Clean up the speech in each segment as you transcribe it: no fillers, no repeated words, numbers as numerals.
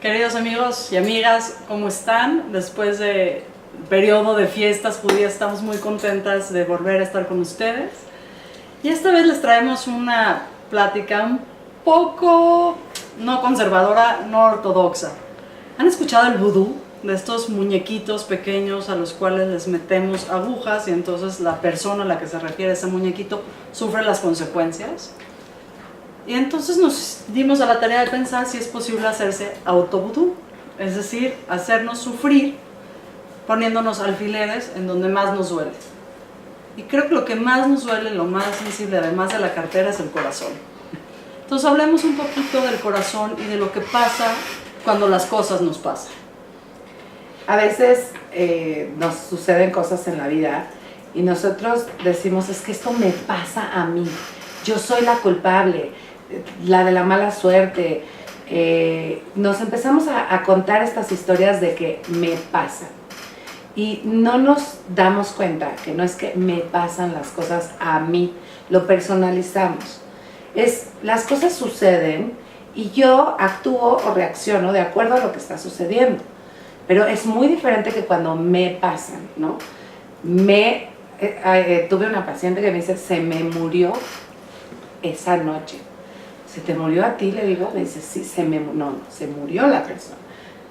Queridos amigos y amigas, ¿cómo están? Después de periodo de fiestas judías estamos muy contentas de volver a estar con ustedes. Y esta vez les traemos una plática un poco no conservadora, no ortodoxa. ¿Han escuchado el vudú? De estos muñequitos pequeños a los cuales les metemos agujas y entonces la persona a la que se refiere ese muñequito sufre las consecuencias. Y entonces nos dimos a la tarea de pensar si es posible hacerse autovudú, es decir, hacernos sufrir poniéndonos alfileres en donde más nos duele. Y creo que lo que más nos duele, lo más sensible, además de la cartera, es el corazón. Entonces hablemos un poquito del corazón y de lo que pasa cuando las cosas nos pasan. A veces nos suceden cosas en la vida y nosotros decimos, es que esto me pasa a mí, yo soy la culpable, la de la mala suerte. Nos empezamos a contar estas historias de que me pasan y no nos damos cuenta que no es que me pasan las cosas a mí, lo personalizamos. Las cosas suceden y yo actúo o reacciono de acuerdo a lo que está sucediendo. Pero es muy diferente que cuando me pasan, ¿no? Tuve una paciente que me dice, se me murió esa noche. ¿Se te murió a ti? Le digo, me dice, sí, se murió la persona,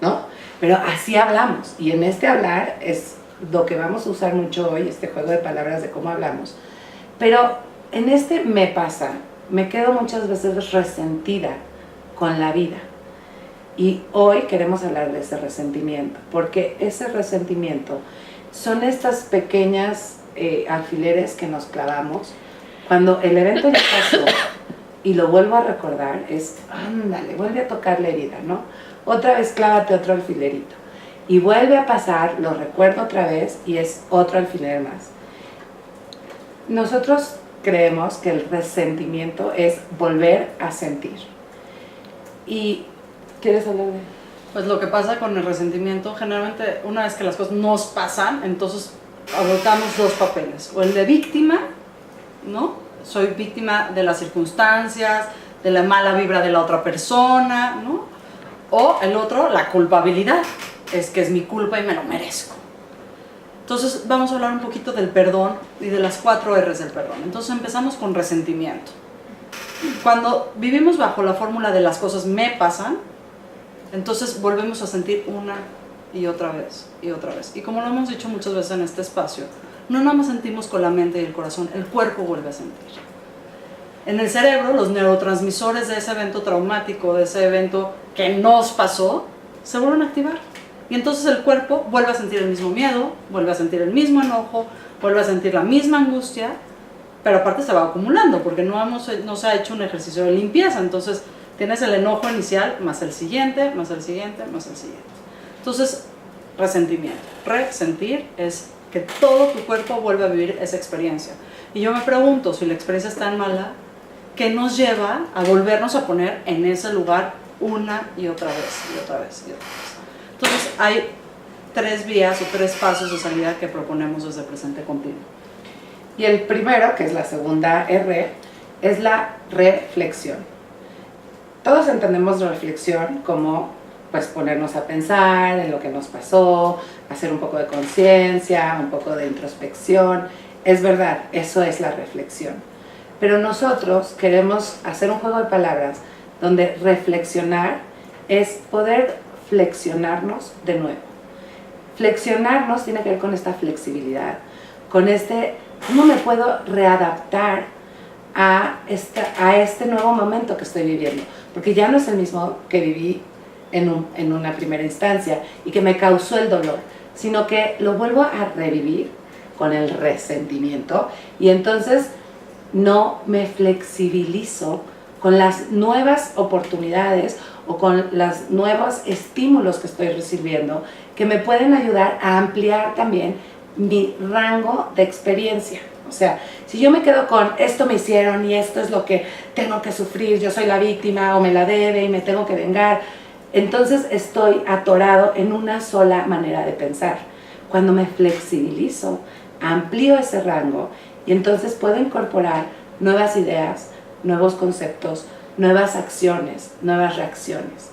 ¿no? Pero así hablamos, y en este hablar es lo que vamos a usar mucho hoy, este juego de palabras de cómo hablamos. Pero en este me pasa, me quedo muchas veces resentida con la vida. Y hoy queremos hablar de ese resentimiento, porque ese resentimiento son estas pequeñas alfileres que nos clavamos. Cuando el evento ya pasó y lo vuelvo a recordar, es, ándale, vuelve a tocar la herida, ¿no? Otra vez clávate otro alfilerito. Y vuelve a pasar, lo recuerdo otra vez y es otro alfiler más. Nosotros creemos que el resentimiento es volver a sentir. Y ¿quieres hablar de? Pues lo que pasa con el resentimiento, generalmente una vez que las cosas nos pasan, entonces adoptamos dos papeles, o el de víctima, ¿no? Soy víctima de las circunstancias, de la mala vibra de la otra persona, ¿no? O el otro, la culpabilidad, es que es mi culpa y me lo merezco. Entonces vamos a hablar un poquito del perdón y de las 4 R's del perdón. Entonces empezamos con resentimiento. Cuando vivimos bajo la fórmula de las cosas me pasan, entonces volvemos a sentir una y otra vez y otra vez. Y como lo hemos dicho muchas veces en este espacio, no nada más sentimos con la mente y el corazón, el cuerpo vuelve a sentir. En el cerebro, los neurotransmisores de ese evento traumático, de ese evento que nos pasó, se vuelven a activar. Y entonces el cuerpo vuelve a sentir el mismo miedo, vuelve a sentir el mismo enojo, vuelve a sentir la misma angustia, pero aparte se va acumulando porque no se ha hecho un ejercicio de limpieza. Entonces tienes el enojo inicial, más el siguiente, más el siguiente, más el siguiente. Entonces, resentimiento. Resentir es que todo tu cuerpo vuelve a vivir esa experiencia. Y yo me pregunto, si la experiencia es tan mala, ¿qué nos lleva a volvernos a poner en ese lugar una y otra vez, y otra vez, y otra vez? Entonces, hay 3 vías o 3 pasos de salida que proponemos desde Presente Continuo. Y el primero, que es la segunda R, es la reflexión. Todos entendemos reflexión como pues ponernos a pensar en lo que nos pasó, hacer un poco de conciencia, un poco de introspección. Es verdad, eso es la reflexión. Pero nosotros queremos hacer un juego de palabras donde reflexionar es poder flexionarnos de nuevo. Flexionarnos tiene que ver con esta flexibilidad, con cómo me puedo readaptar a este nuevo momento que estoy viviendo, porque ya no es el mismo que viví en una primera instancia y que me causó el dolor, sino que lo vuelvo a revivir con el resentimiento y entonces no me flexibilizo con las nuevas oportunidades o con los nuevos estímulos que estoy recibiendo que me pueden ayudar a ampliar también mi rango de experiencia. O sea, si yo me quedo con esto me hicieron y esto es lo que tengo que sufrir, yo soy la víctima o me la debe y me tengo que vengar, entonces estoy atorado en una sola manera de pensar. Cuando me flexibilizo, amplío ese rango y entonces puedo incorporar nuevas ideas, nuevos conceptos, nuevas acciones, nuevas reacciones.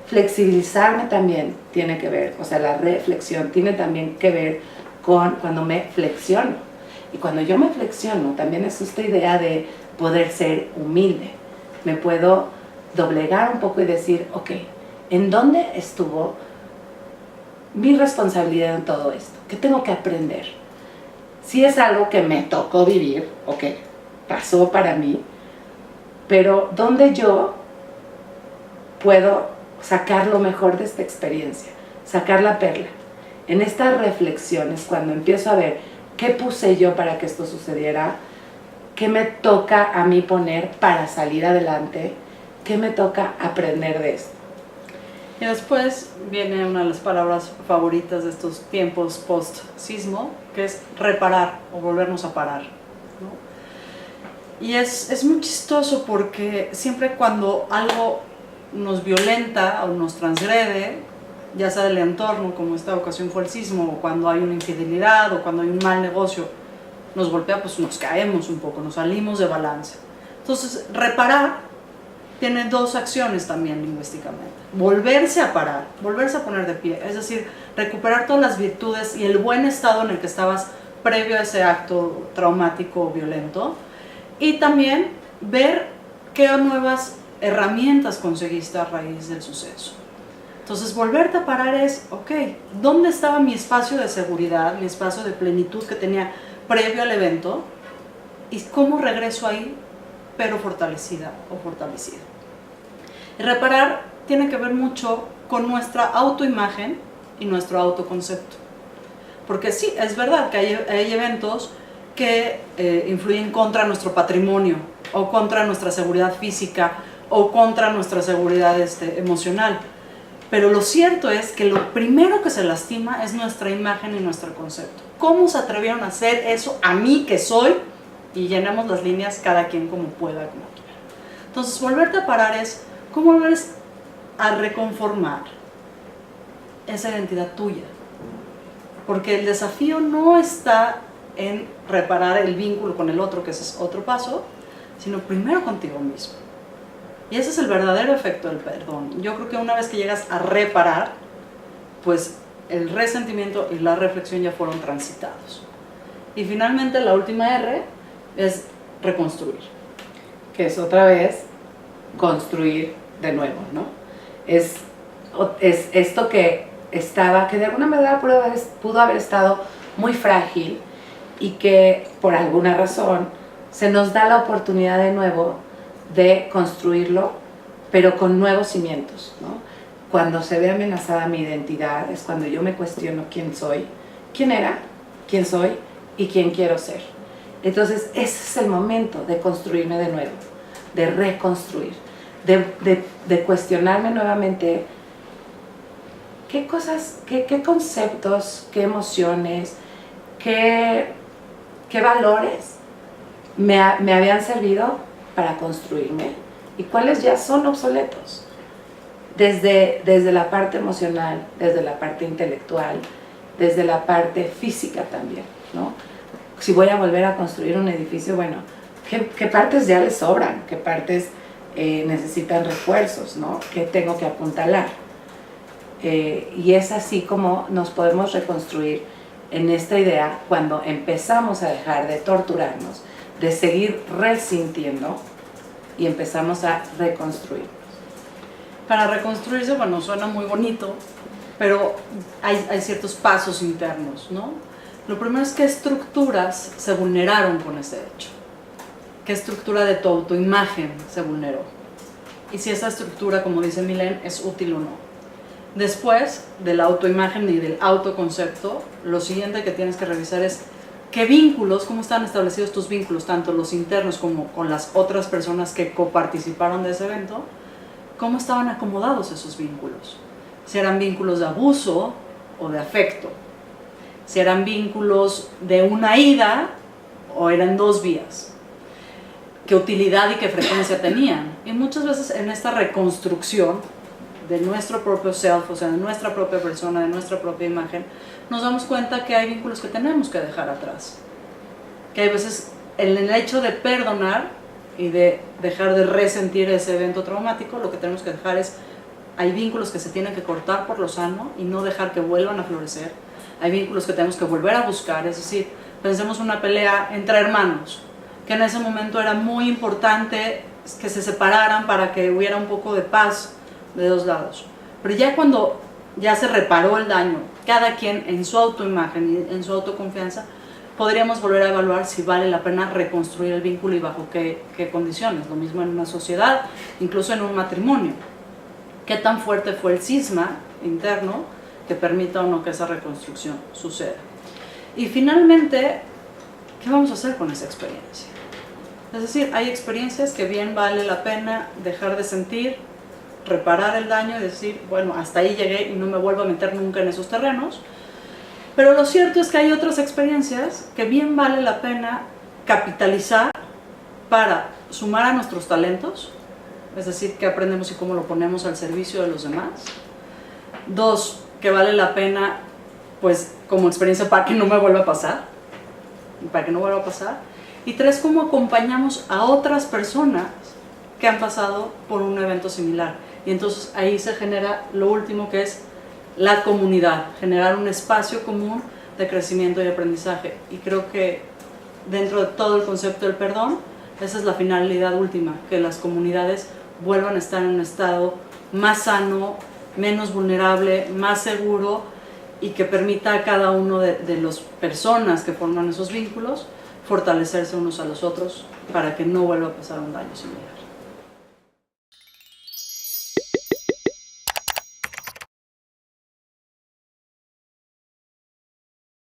Flexibilizarme también tiene que ver, o sea, la reflexión tiene también que ver con cuando me flexiono. Y cuando yo me flexiono, también es esta idea de poder ser humilde. Me puedo doblegar un poco y decir, ok, ¿en dónde estuvo mi responsabilidad en todo esto? ¿Qué tengo que aprender? Si es algo que me tocó vivir, ok, pasó para mí, pero ¿dónde yo puedo sacar lo mejor de esta experiencia? Sacar la perla. En estas reflexiones, cuando empiezo a ver qué puse yo para que esto sucediera, qué me toca a mí poner para salir adelante, qué me toca aprender de esto. Y después viene una de las palabras favoritas de estos tiempos post-sismo, que es reparar o volvernos a parar, ¿no? Y es muy chistoso porque siempre cuando algo nos violenta o nos transgrede, ya sea del entorno, como esta ocasión fue el sismo, o cuando hay una infidelidad, o cuando hay un mal negocio, nos golpea, pues nos caemos un poco, nos salimos de balance. Entonces, reparar tiene dos acciones también lingüísticamente. Volverse a parar, volverse a poner de pie, es decir, recuperar todas las virtudes y el buen estado en el que estabas previo a ese acto traumático o violento, y también ver qué nuevas herramientas conseguiste a raíz del suceso. Entonces, volverte a parar es, ok, ¿dónde estaba mi espacio de seguridad, mi espacio de plenitud que tenía previo al evento? ¿Y cómo regreso ahí, pero fortalecida o fortalecido? Y reparar tiene que ver mucho con nuestra autoimagen y nuestro autoconcepto. Porque sí, es verdad que hay eventos que influyen contra nuestro patrimonio, o contra nuestra seguridad física, o contra nuestra seguridad emocional. Pero lo cierto es que lo primero que se lastima es nuestra imagen y nuestro concepto. ¿Cómo se atrevieron a hacer eso a mí que soy? Y llenamos las líneas cada quien como pueda, como quiera. Entonces, volverte a parar es cómo volver a reconformar esa identidad tuya. Porque el desafío no está en reparar el vínculo con el otro, que ese es otro paso, sino primero contigo mismo. Y ese es el verdadero efecto del perdón. Yo creo que una vez que llegas a reparar, pues el resentimiento y la reflexión ya fueron transitados. Y finalmente la última R es reconstruir. Que es otra vez construir de nuevo, ¿no? Es esto que de alguna manera pudo haber estado muy frágil y que por alguna razón se nos da la oportunidad de nuevo de construirlo, pero con nuevos cimientos, ¿no? Cuando se ve amenazada mi identidad es cuando yo me cuestiono quién soy, quién era, quién soy y quién quiero ser. Entonces ese es el momento de construirme de nuevo, de reconstruir, de cuestionarme nuevamente qué cosas, qué conceptos, qué emociones, qué valores me habían servido para construirme y cuáles ya son obsoletos. Desde la parte emocional, desde la parte intelectual, desde la parte física también, ¿no? Si voy a volver a construir un edificio, bueno, ¿qué partes ya le sobran? ¿Qué partes necesitan refuerzos, ¿no? ¿Qué tengo que apuntalar? Y es así como nos podemos reconstruir en esta idea cuando empezamos a dejar de torturarnos, de seguir resintiendo y empezamos a reconstruir. Para reconstruirse, bueno, suena muy bonito, pero hay ciertos pasos internos, ¿no? Lo primero es qué estructuras se vulneraron con ese hecho. ¿Qué estructura de tu autoimagen se vulneró? Y si esa estructura, como dice Milén, es útil o no. Después de la autoimagen y del autoconcepto, lo siguiente que tienes que revisar es qué vínculos, cómo están establecidos tus vínculos, tanto los internos como con las otras personas que coparticiparon de ese evento, cómo estaban acomodados esos vínculos. Si eran vínculos de abuso o de afecto, si eran vínculos de una ida o eran dos vías, qué utilidad y qué frecuencia tenían. Y muchas veces en esta reconstrucción de nuestro propio self, o sea, de nuestra propia persona, de nuestra propia imagen, nos damos cuenta que hay vínculos que tenemos que dejar atrás. Que hay veces en el hecho de perdonar y de dejar de resentir ese evento traumático, lo que tenemos que dejar es hay vínculos que se tienen que cortar por lo sano y no dejar que vuelvan a florecer. Hay vínculos que tenemos que volver a buscar, es decir, pensemos una pelea entre hermanos, que en ese momento era muy importante que se separaran para que hubiera un poco de paz de dos lados. Pero ya cuando ya se reparó el daño, cada quien en su autoimagen y en su autoconfianza, podríamos volver a evaluar si vale la pena reconstruir el vínculo y bajo qué condiciones. Lo mismo en una sociedad, incluso en un matrimonio. ¿Qué tan fuerte fue el cisma interno que permita o no que esa reconstrucción suceda? Y finalmente, ¿qué vamos a hacer con esa experiencia? Es decir, hay experiencias que bien vale la pena dejar de sentir, reparar el daño y decir, bueno, hasta ahí llegué y no me vuelvo a meter nunca en esos terrenos. Pero lo cierto es que hay otras experiencias que bien vale la pena capitalizar para sumar a nuestros talentos, es decir, qué aprendemos y cómo lo ponemos al servicio de los demás. 2, que vale la pena, pues, como experiencia para que no me vuelva a pasar. Y 3, cómo acompañamos a otras personas que han pasado por un evento similar. Y entonces ahí se genera lo último, que es la comunidad, generar un espacio común de crecimiento y aprendizaje. Y creo que dentro de todo el concepto del perdón, esa es la finalidad última, que las comunidades vuelvan a estar en un estado más sano, menos vulnerable, más seguro, y que permita a cada uno de las personas que forman esos vínculos fortalecerse unos a los otros para que no vuelva a pasar un daño similar.